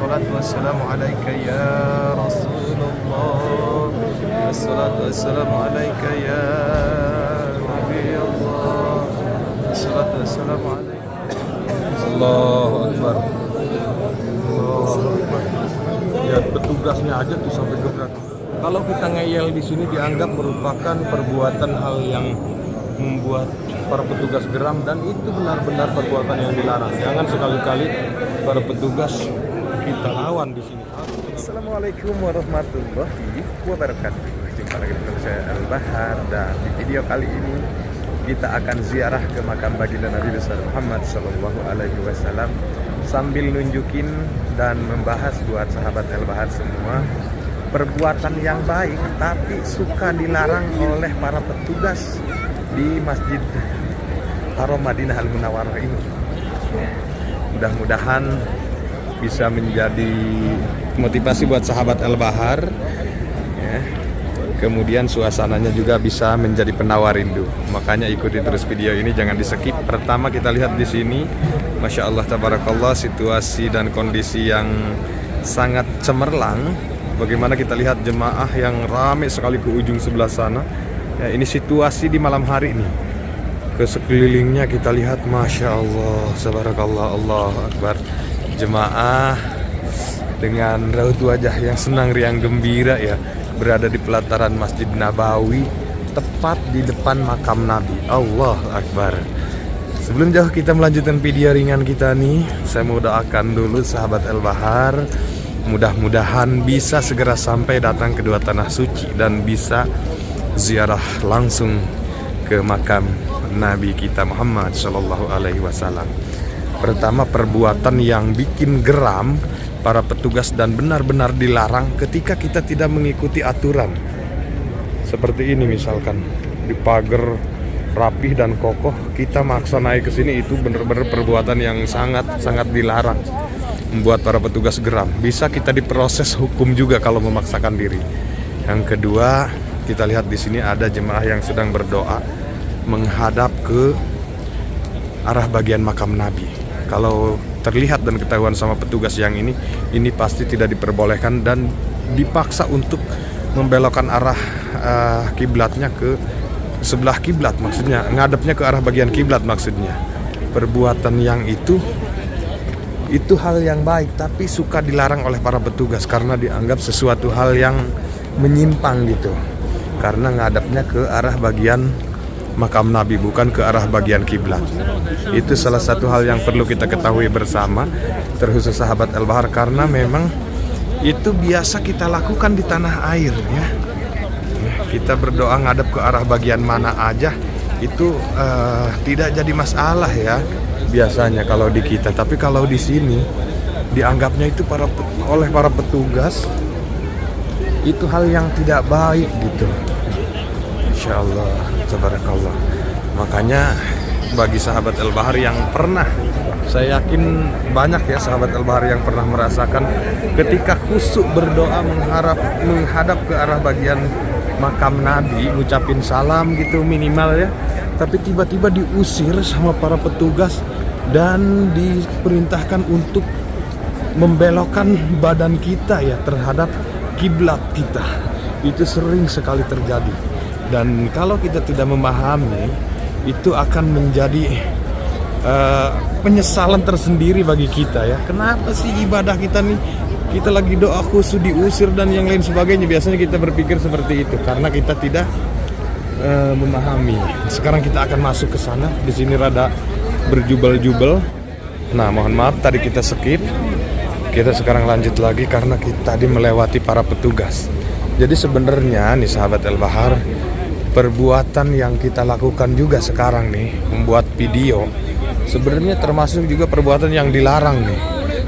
Assalatu wassalamu alaika ya Rasulullah. Assalatu wassalamu alaika ya Nabi Allah. Assalatu wassalamu alaika. Allahu Akbar. Allahu Akbar. Ya, petugasnya aja tuh sampai gerak. Kalau kita ngeyel di sini dianggap merupakan perbuatan hal yang membuat para petugas geram, dan itu benar-benar perbuatan yang dilarang. Jangan sekali-kali para petugas kita lawan di sini. Assalamualaikum warahmatullahi wabarakatuh. Jumpa lagi dengan saya Al-Bahar, dan di video kali ini kita akan ziarah ke makam baginda Nabi besar Muhammad Sallallahu Alaihi Wasallam sambil nunjukin dan membahas buat sahabat Al-Bahar semua perbuatan yang baik tapi suka dilarang oleh para petugas di Masjid Haram Madinah Al-Munawwarah ini. Mudah-mudahan bisa menjadi motivasi buat sahabat Al-Bahar ya. Kemudian suasananya juga bisa menjadi penawar rindu. Makanya ikuti terus video ini, jangan di skip. Pertama kita lihat di sini, Masya Allah tabarakallah, situasi dan kondisi yang sangat cemerlang. Bagaimana kita lihat jemaah yang ramai sekali ke ujung sebelah sana. Ya, ini situasi di malam hari ini. Ke sekelilingnya kita lihat, Masya Allah, Subhanakallah, Allahu Akbar. Jemaah dengan raut wajah yang senang riang gembira ya, berada di pelataran Masjid Nabawi, tepat di depan makam Nabi. Allahu Akbar. Sebelum jauh kita melanjutkan video ringan kita nih, saya mau doakan dulu sahabat Al-Bahar. Mudah-mudahan bisa segera sampai datang ke dua tanah suci dan bisa ziarah langsung ke makam Nabi kita Muhammad Sallallahu Alaihi Wasallam. Pertama, perbuatan yang bikin geram para petugas dan benar-benar dilarang ketika kita tidak mengikuti aturan. Seperti ini misalkan, di pagar rapih dan kokoh kita maksa naik ke sini, itu benar-benar perbuatan yang sangat dilarang, membuat para petugas geram. Bisa kita diproses hukum juga kalau memaksakan diri. Yang kedua, kita lihat di sini ada jemaah yang sedang berdoa menghadap ke arah bagian makam Nabi. Kalau terlihat dan ketahuan sama petugas yang ini pasti tidak diperbolehkan dan dipaksa untuk membelokkan arah kiblatnya ke sebelah kiblat, maksudnya ngadepnya ke arah bagian kiblat maksudnya. Perbuatan yang itu hal yang baik tapi suka dilarang oleh para petugas karena dianggap sesuatu hal yang menyimpang gitu. Karena ngadapnya ke arah bagian makam Nabi, bukan ke arah bagian kiblat. Itu salah satu hal yang perlu kita ketahui bersama, terkhusus sahabat Al-Bahar, karena memang itu biasa kita lakukan di tanah air ya. Kita berdoa ngadap ke arah bagian mana aja itu tidak jadi masalah ya biasanya kalau di kita. Tapi kalau di sini dianggapnya itu oleh para petugas itu hal yang tidak baik gitu. Insya Allah, tabarakallah. Makanya bagi sahabat Al-Bahar yang pernah, saya yakin banyak ya sahabat Al-Bahar yang pernah merasakan ketika khusyuk berdoa menghadap ke arah bagian makam Nabi, ngucapin salam gitu minimal ya, tapi tiba-tiba diusir sama para petugas dan diperintahkan untuk membelokkan badan kita ya terhadap kiblat kita. Itu sering sekali terjadi. Dan kalau kita tidak memahami, itu akan menjadi penyesalan tersendiri bagi kita ya. Kenapa sih ibadah kita nih, kita lagi doa khusyuk diusir dan yang lain sebagainya. Biasanya kita berpikir seperti itu karena kita tidak memahami. Sekarang kita akan masuk ke sana. Di sini rada berjubel-jubel. Nah, mohon maaf tadi kita skip. Kita sekarang lanjut lagi karena kita tadi melewati para petugas. Jadi sebenarnya nih sahabat Al-Bahar, perbuatan yang kita lakukan juga sekarang nih, membuat video, sebenarnya termasuk juga perbuatan yang dilarang nih.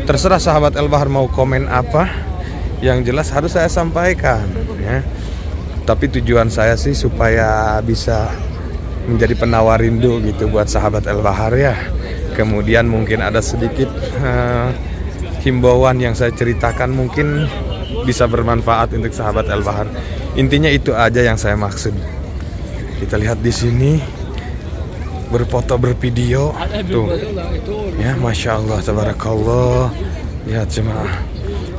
Terserah sahabat Al-Bahar mau komen apa, yang jelas harus saya sampaikan ya. Tapi tujuan saya sih supaya bisa menjadi penawar rindu gitu buat sahabat Al-Bahar ya. Kemudian mungkin ada sedikit himbauan yang saya ceritakan mungkin bisa bermanfaat untuk sahabat Al-Bahar. Intinya itu aja yang saya maksud. Kita lihat di sini berfoto bervideo tuh ya, Masya Allah tabarakallah. Lihat jemaah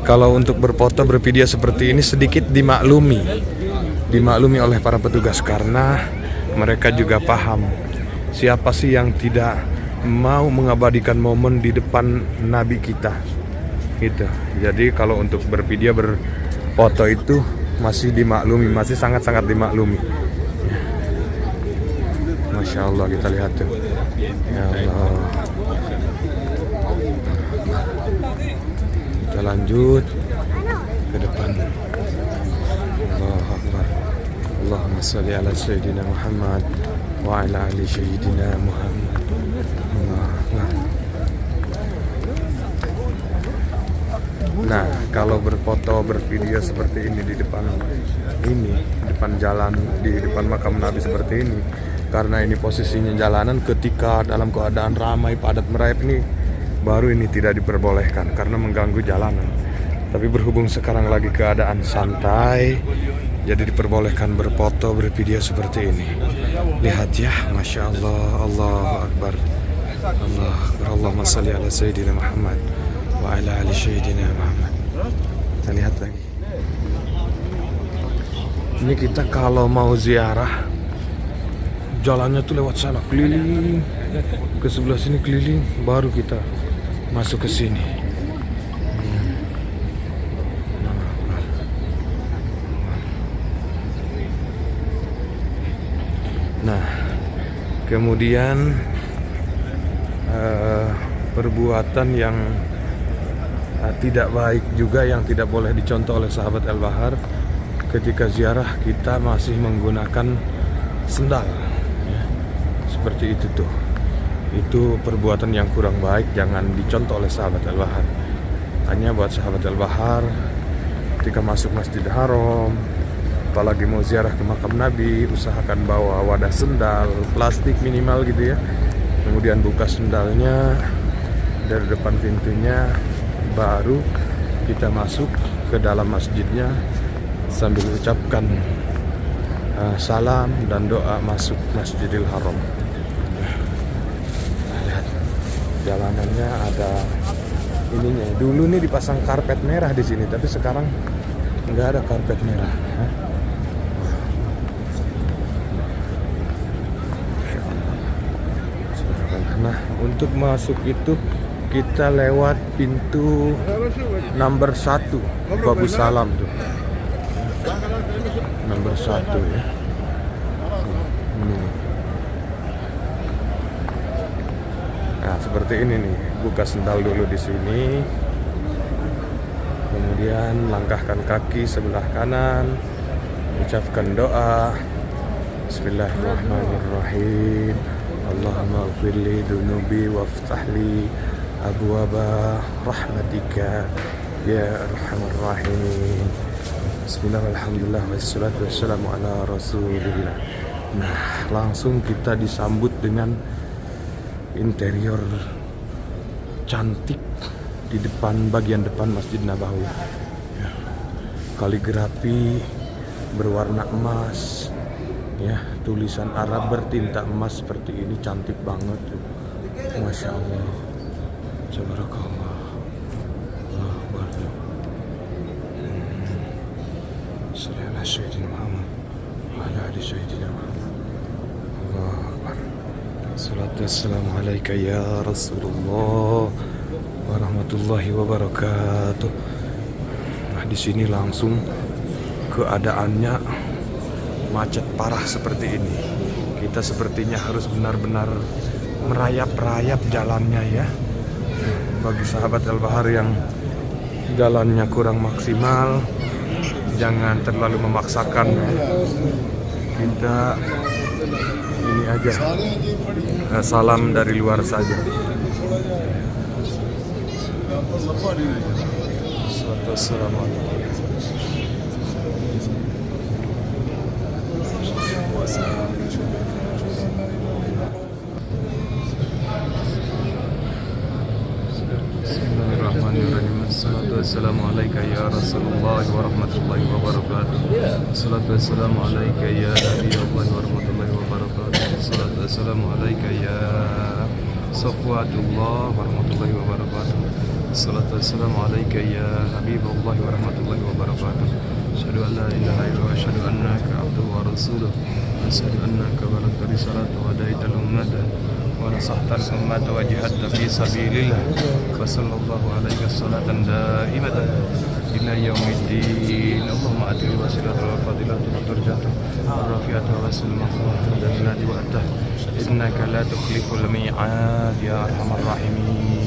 kalau untuk berfoto bervideo seperti ini sedikit dimaklumi oleh para petugas, karena mereka juga paham siapa sih yang tidak mau mengabadikan momen di depan Nabi kita gitu. Jadi kalau untuk bervideo berfoto itu masih dimaklumi, masih sangat-sangat dimaklumi. Masya Allah, kita lihat tuh. Ya Allah. Kita lanjut ke depan. Allahu Akbar. Allahumma shalli ala Sayyidina Muhammad wa ala ali Sayyidina Muhammad. Allahu Akbar. Nah, kalau berfoto, bervideo seperti ini di depan jalan, di depan makam Nabi seperti ini, karena ini posisinya jalanan, ketika dalam keadaan ramai padat merayap ini baru ini tidak diperbolehkan karena mengganggu jalanan. Tapi berhubung sekarang lagi keadaan santai, jadi diperbolehkan berfoto, bervideo seperti ini. Lihat ya, Masya Allah, Allahu Akbar, Allah Akbar, Allahumma shalli ala Sayyidina Muhammad wa ala ali Sayyidina Muhammad. Kita lihat lagi. Ini kita kalau mau ziarah, jalannya tuh lewat sana, keliling ke sebelah sini, keliling, baru kita masuk ke sini. Nah, kemudian perbuatan yang tidak baik juga yang tidak boleh dicontoh oleh sahabat Al-Bahar, ketika ziarah kita masih menggunakan sendal ya. Seperti itu tuh. Itu perbuatan yang kurang baik, jangan dicontoh oleh sahabat Al-Bahar. Hanya buat sahabat Al-Bahar, ketika masuk Masjidil Haram, apalagi mau ziarah ke makam Nabi, usahakan bawa wadah sendal plastik minimal gitu ya. Kemudian buka sendalnya dari depan pintunya, baru kita masuk ke dalam masjidnya sambil ucapkan salam dan doa masuk Masjidil Haram. Lihat jalanannya ada ininya. Dulu nih dipasang karpet merah di sini, tapi sekarang nggak ada karpet merah. Nah, untuk masuk itu kita lewat pintu nomor 1 Babu Salam tuh. Nomor 1 ya. Nah, seperti ini nih. Buka sendal dulu di sini. Kemudian langkahkan kaki sebelah kanan. Ucapkan doa. Bismillahirrahmanirrahim. Allahumma ighfirli dunubi waftahli abwaba rahmatika ya arhamar rahimin. Bismillah, alhamdulillah, wassalatu wassalamu ala rasulillah. Nah, langsung kita disambut dengan interior cantik di depan, bagian depan Masjid Nabawi ya. Kaligrafi berwarna emas ya, tulisan Arab bertinta emas seperti ini, cantik banget tuh. Masya Allah, Tabarakallah. Sallallahu alaihi Muhammad wa ala ali sayyidina Muhammad. Allahu Akbar. Salatu wassalamu alaika ya Rasulullah warahmatullahi wabarakatuh. Nah, di sini langsung keadaannya macet parah seperti ini. Kita sepertinya harus benar-benar merayap-rayap jalannya ya. Bagi sahabat Al-Bahar yang jalannya kurang maksimal, jangan terlalu memaksakan ya. Kita ini aja salam dari luar saja. Assalamualaikum. Assalamualaikum ya Rasulullah wa rahmatullahi wa barakatuh. Salatu wassalamu alaika ya Nabi Allah wa rahmatullahi wa barakatuh. Salatu wassalamu alaika ya Safwatullah wa rahmatullahi wa barakatuh. Assalatu wassalamu alaika ya Habibullah wa rahmatullahi wa barakatuh. Asyhadu an la ilaha illallah wa asyhadu annaka abduhu wa rasuluh. Asyhadu annaka balaghta risalata wa hadaita al-ummata wa nasahta al-ummata wa jahadta fi sabilillah. Wa sallallahu alaika salatan daimatan ila yaumiddin. Allahumma atil wasilata wa fadilata wa darjata wa rafi'ata wa wasil maqamata wa jannati wa atta. Innaka la tukhliful mi'ad ya arhamar rahimin.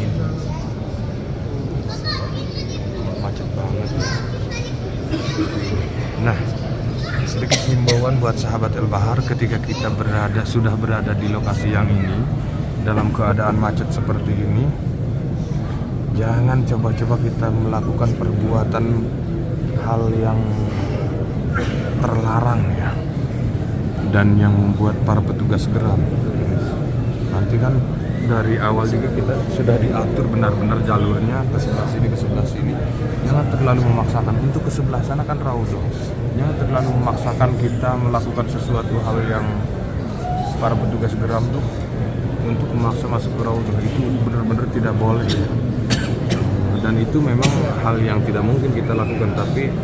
Macet banget ya. Nah, sedikit himbauan buat sahabat El Bahar ketika kita sudah berada di lokasi yang ini dalam keadaan macet seperti ini, jangan coba-coba kita melakukan perbuatan hal yang terlarang ya, dan yang membuat para petugas geram. Nanti kan dari awal juga kita sudah diatur benar-benar jalurnya ke sebelah sini, ke sebelah sini. Jangan terlalu memaksakan. Untuk ke sebelah sana kan raudhah. Jangan terlalu memaksakan kita melakukan sesuatu hal yang para petugas geram tuh untuk memaksa masuk ke raudhah. Itu benar-benar tidak boleh ya. Dan itu memang hal yang tidak mungkin kita lakukan, tapi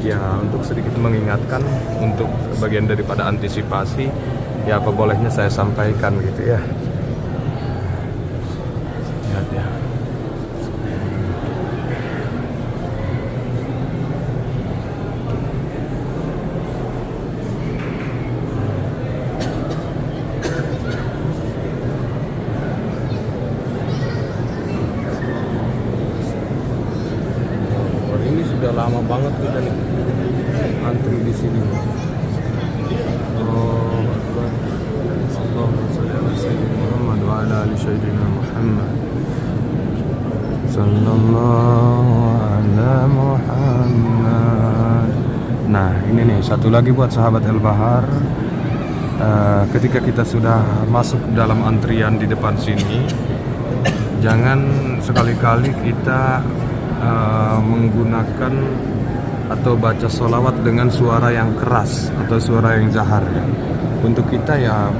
ya untuk sedikit mengingatkan, untuk bagian daripada antisipasi, ya apa bolehnya saya sampaikan gitu ya. Ya. Ini sudah lama banget kita nih antri di sini. Allahumma shalli ala sayyidina Muhammad wa ala ali sayyidina Muhammad. Sallallahu ala Muhammad. Nah, ini nih satu lagi buat sahabat El Bahar. Ketika kita sudah masuk dalam antrian di depan sini, jangan sekali-kali kita menggunakan atau baca sholawat dengan suara yang keras atau suara yang zahar ya. Untuk kita ya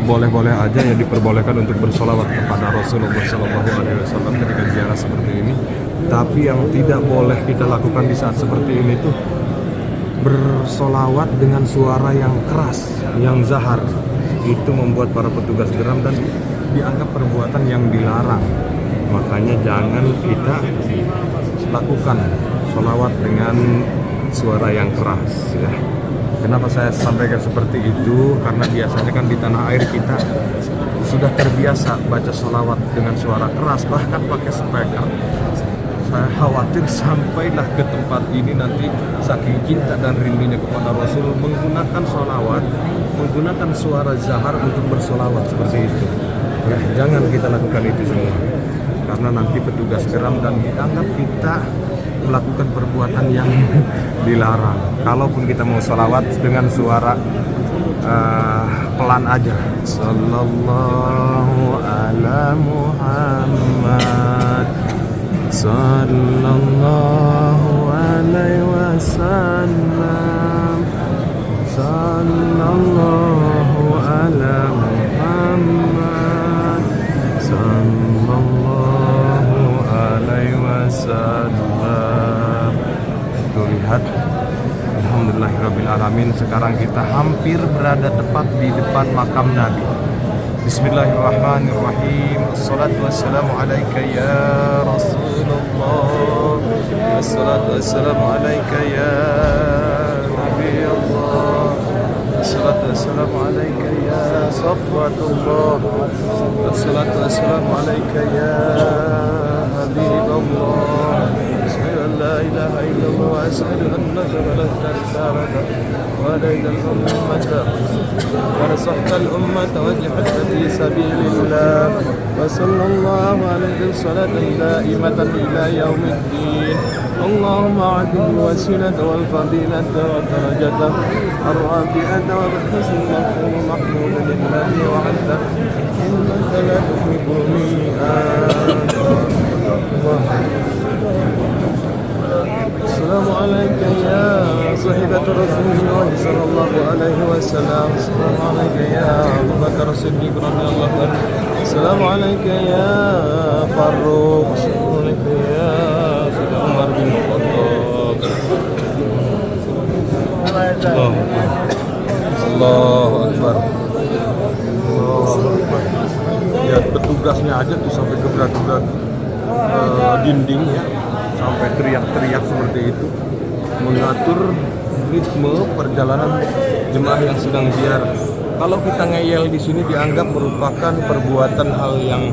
boleh-boleh aja ya, diperbolehkan untuk bersolawat kepada Rasulullah SAW ketika ziarah seperti ini. Tapi yang tidak boleh kita lakukan di saat seperti ini tuh bersolawat dengan suara yang keras, yang zahar. Itu membuat para petugas geram dan dianggap perbuatan yang dilarang. Makanya jangan kita lakukan solawat dengan suara yang keras ya. Kenapa saya sampaikan seperti itu? Karena biasanya kan di tanah air kita sudah terbiasa baca sholawat dengan suara keras, bahkan pakai speaker. Saya khawatir sampailah ke tempat ini nanti saking cinta dan rindunya kepada Rasul menggunakan sholawat, menggunakan suara zahar untuk bersolawat seperti itu. Ya, jangan kita lakukan itu semua. Karena nanti petugas geram dan dianggap kita melakukan perbuatan yang dilarang. Kalaupun kita mau sholawat dengan suara pelan aja, sallallahu ala Muhammad, sallallahu alaihi wasallam, sallallahu ala Muhammad, sallallahu alaihi wasallam. Tuh lihat, alhamdulillahirrabbilalamin, sekarang kita hampir berada tepat di depan makam Nabi. Bismillahirrahmanirrahim. Assalatu wassalamu alaika ya Rasulullah. Assalatu wassalamu alaika ya Nabi Allah. Assalatu wassalamu alaika ya Safwatullah. Assalatu wassalamu alaika ya Habib Allah. لا إله إلا الله وأشهد أنك بلغت رسالته وهديت الأمة ونصحت الأمة وجهدت في سبيل الله وصلى الله عليه الصلاة دائمة إلى يوم الدين. اللهم أعطه الوسيلة والفضيلة والدرجة الرافعة وبالحسن المحمود للذي وعده إنك لا تخلف الميعاد. السلام عليك يا صاحبة رسول الله صلى الله عليه وسلم. السلام عليك يا أبو بكر الصديق رضي الله عنه. السلام عليك يا فاروق. السلام عليك يا atasnya aja tuh sampai gebrak-gebrak dinding ya, sampai teriak-teriak seperti itu, mengatur ritme perjalanan jemaah yang sedang ziarah. Kalau kita ngeyel di sini dianggap merupakan perbuatan hal yang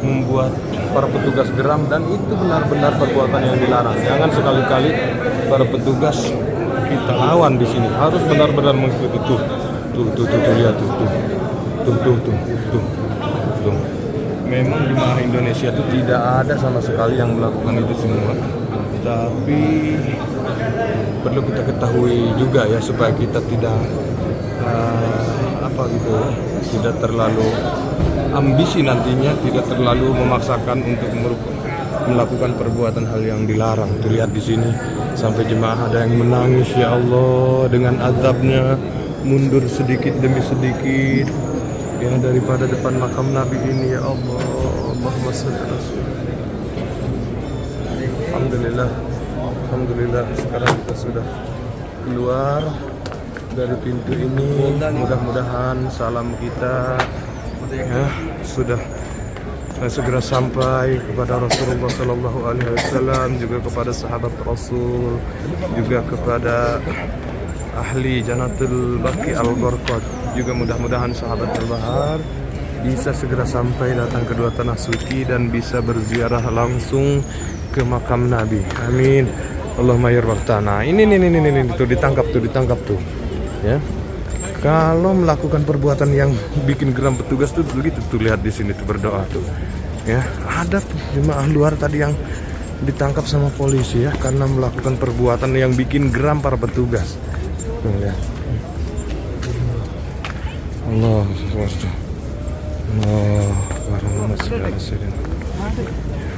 membuat para petugas geram, dan itu benar-benar perbuatan yang dilarang. Jangan sekali-kali para petugas kita lawan di sini. Harus benar-benar mengikuti tuh lihat tuh. Memang jemaah Indonesia itu tidak ada sama sekali yang melakukan itu semua. Tapi perlu kita ketahui juga ya, supaya kita tidak tidak terlalu ambisi nantinya, tidak terlalu memaksakan untuk melakukan perbuatan hal yang dilarang. Terlihat di sini sampai jemaah ada yang menangis, ya Allah, dengan adabnya mundur sedikit demi sedikit ya daripada depan makam Nabi ini, ya Allah. Allahumma shalli ala Rasulillah. Alhamdulillah sekarang kita sudah keluar dari pintu ini. Mudah-mudahan salam kita ya sudah segera sampai kepada Rasulullah Sallallahu Alaihi Wasallam, juga kepada sahabat Rasul, juga kepada ahli Jannatul Baqi Al-Gharqad. Juga mudah-mudahan sahabat Al-Bahar bisa segera sampai datang ke dua tanah suci dan bisa berziarah langsung ke makam Nabi. Amin. Allahumma yarwaqtana. Ini tuh ditangkap tuh. Ya. Kalau melakukan perbuatan yang bikin geram petugas tuh begitu tuh, lihat di sini tuh berdoa tuh. Ya, ada tuh jemaah luar tadi yang ditangkap sama polisi ya karena melakukan perbuatan yang bikin geram para petugas. Tuh lihat. Allah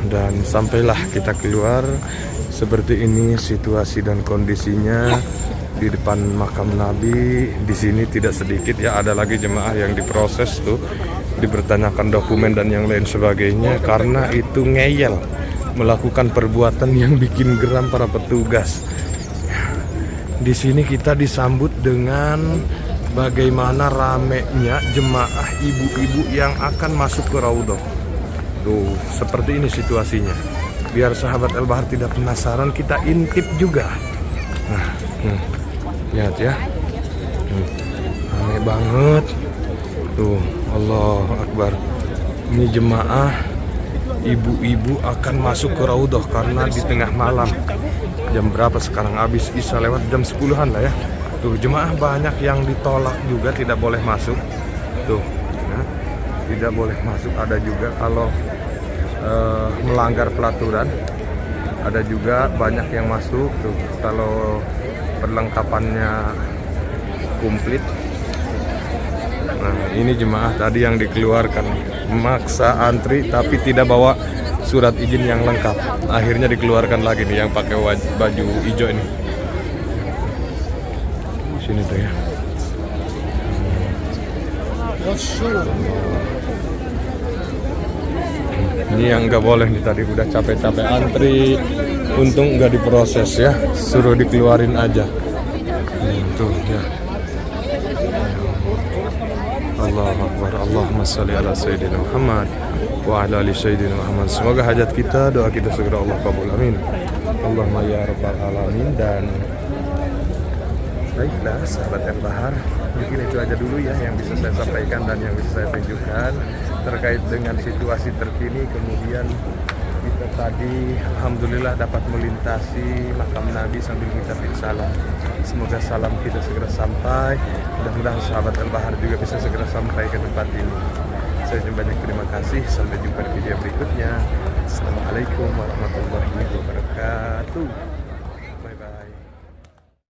dan sampailah kita keluar seperti ini situasi dan kondisinya di depan makam Nabi. Di sini tidak sedikit ya, ada lagi jemaah yang diproses tuh, dipertanyakan dokumen dan yang lain sebagainya karena itu ngeyel, melakukan perbuatan yang bikin geram para petugas. Di sini kita disambut dengan bagaimana ramenya jemaah ibu-ibu yang akan masuk ke Raudhah. Tuh, seperti ini situasinya. Biar sahabat Al-Bahar tidak penasaran, kita intip juga. Nah, lihat ya. Ramai banget. Tuh, Allahu Akbar. Ini jemaah ibu-ibu akan masuk ke Raudhah karena di tengah malam. Jam berapa sekarang? Habis Isya lewat jam 10-an lah ya. Tuh, jemaah banyak yang ditolak juga, tidak boleh masuk. Tuh, ya, tidak boleh masuk. Ada juga kalau melanggar pelaturan. Ada juga banyak yang masuk tuh kalau perlengkapannya komplit. Nah, ini jemaah tadi yang dikeluarkan, maksa antri tapi tidak bawa surat izin yang lengkap. Akhirnya dikeluarkan lagi nih yang pakai baju hijau ini. Sini tuh ya. Ini yang nggak boleh nih, tadi udah capek-capek antri, untung nggak diproses ya, suruh dikeluarin aja. Tuh ya. Allahu Akbar. Allahumma shalli ala Sayyidina Muhammad wa ala ali Sayyidina Muhammad. Semoga hajat kita, doa kita segera Allah kabul. Amin. Allahumma ya rabbal alamin. Dan baiklah sahabat Al-Bahar, mungkin itu aja dulu ya yang bisa saya sampaikan dan yang bisa saya tunjukkan terkait dengan situasi terkini. Kemudian kita tadi alhamdulillah dapat melintasi makam Nabi sambil mengucapkan salam. Semoga salam kita segera sampai. Mudah-mudahan sahabat Al-Bahar juga bisa segera sampai ke tempat ini. Saya banyak terima kasih. Sampai jumpa di video berikutnya. Assalamualaikum warahmatullahi wabarakatuh.